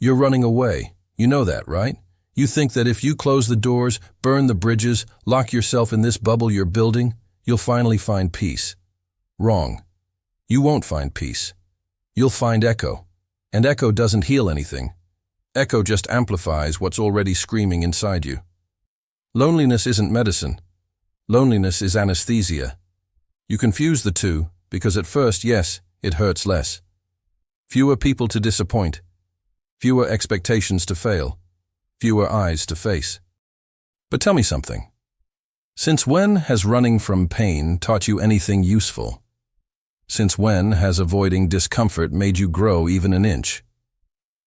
You're running away. You know that, right? You think that if you close the doors, burn the bridges, lock yourself in this bubble you're building, you'll finally find peace. Wrong. You won't find peace. You'll find echo. And echo doesn't heal anything. Echo just amplifies what's already screaming inside you. Loneliness isn't medicine. Loneliness is anesthesia. You confuse the two because at first, yes, it hurts less. Fewer people to disappoint. Fewer expectations to fail. Fewer eyes to face. But tell me something. Since when has running from pain taught you anything useful? Since when has avoiding discomfort made you grow even an inch?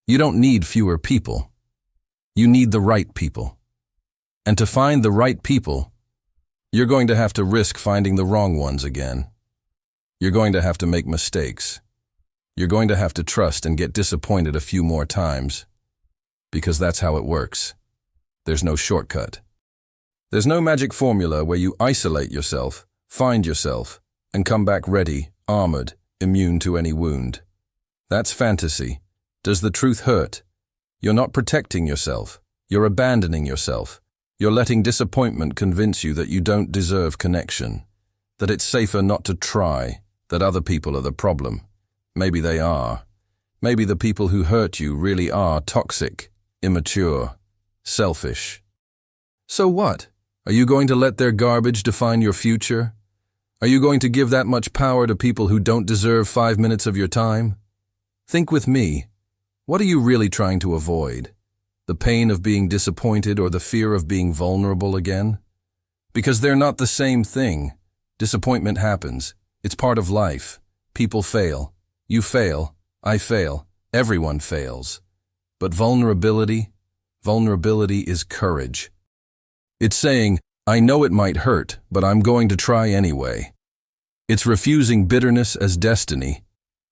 You don't need fewer people. You need the right people. And to find the right people, you're going to have to risk finding the wrong ones again. You're going to have to make mistakes. You're going to have to trust and get disappointed a few more times. Because that's how it works. There's no shortcut. There's no magic formula where you isolate yourself, find yourself, and come back ready, armored, immune to any wound. That's fantasy. Does the truth hurt? You're not protecting yourself. You're abandoning yourself. You're letting disappointment convince you that you don't deserve connection, that it's safer not to try, that other people are the problem. Maybe they are. Maybe the people who hurt you really are toxic, immature, selfish. So what? Are you going to let their garbage define your future? Are you going to give that much power to people who don't deserve 5 minutes of your time? Think with me. What are you really trying to avoid? The pain of being disappointed or the fear of being vulnerable again? Because they're not the same thing. Disappointment happens. It's part of life. People fail. You fail. I fail. Everyone fails. But vulnerability is courage. It's saying, I know it might hurt, but I'm going to try anyway. It's refusing bitterness as destiny.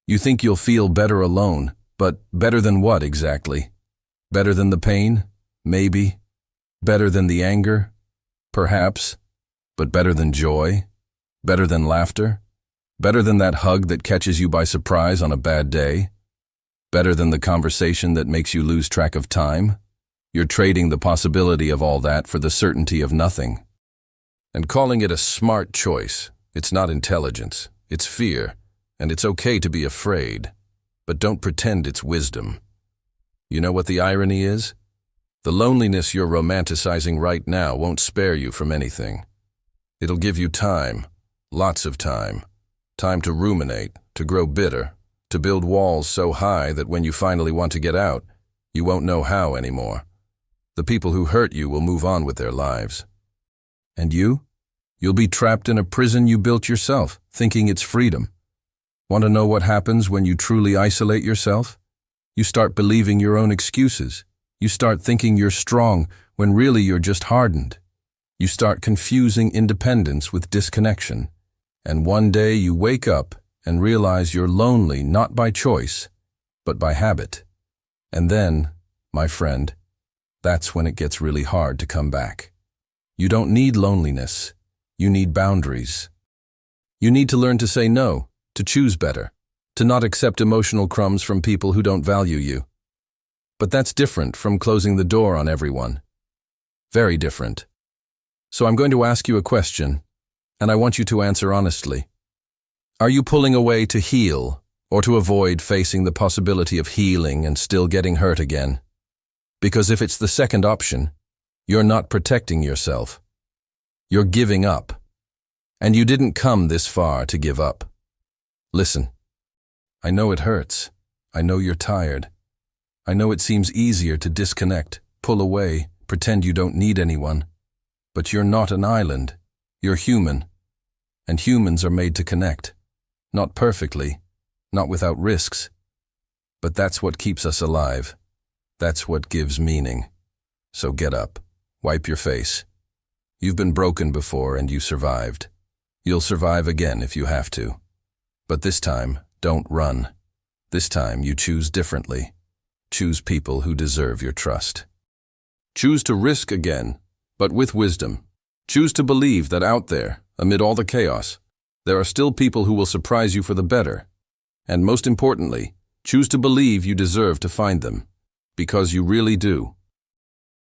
You think you'll feel better alone, but better than what exactly? Better than the pain? Maybe. Better than the anger? Perhaps. But better than joy? Better than laughter? Better than that hug that catches you by surprise on a bad day? Better than the conversation that makes you lose track of time? You're trading the possibility of all that for the certainty of nothing. And calling it a smart choice. It's not intelligence. It's fear. And it's okay to be afraid. But don't pretend it's wisdom. You know what the irony is? The loneliness you're romanticizing right now won't spare you from anything. It'll give you time, lots of time. Time to ruminate, to grow bitter, to build walls so high that when you finally want to get out, you won't know how anymore. The people who hurt you will move on with their lives. And you? You'll be trapped in a prison you built yourself, thinking it's freedom. Want to know what happens when you truly isolate yourself? You start believing your own excuses. You start thinking you're strong when really you're just hardened. You start confusing independence with disconnection. And one day you wake up and realize you're lonely not by choice, but by habit. And then, my friend, that's when it gets really hard to come back. You don't need loneliness. You need boundaries. You need to learn to say no, to choose better, to not accept emotional crumbs from people who don't value you. But that's different from closing the door on everyone. Very different. So I'm going to ask you a question, and I want you to answer honestly. Are you pulling away to heal, or to avoid facing the possibility of healing and still getting hurt again? Because if it's the second option, you're not protecting yourself. You're giving up. And you didn't come this far to give up. Listen. I know it hurts. I know you're tired. I know it seems easier to disconnect, pull away, pretend you don't need anyone. But you're not an island. You're human. And humans are made to connect. Not perfectly, not without risks. But that's what keeps us alive. That's what gives meaning. So get up. Wipe your face. You've been broken before and you survived. You'll survive again if you have to. But this time, don't run. This time you choose differently. Choose people who deserve your trust. Choose to risk again, but with wisdom. Choose to believe that out there, amid all the chaos, there are still people who will surprise you for the better. And most importantly, choose to believe you deserve to find them. Because you really do.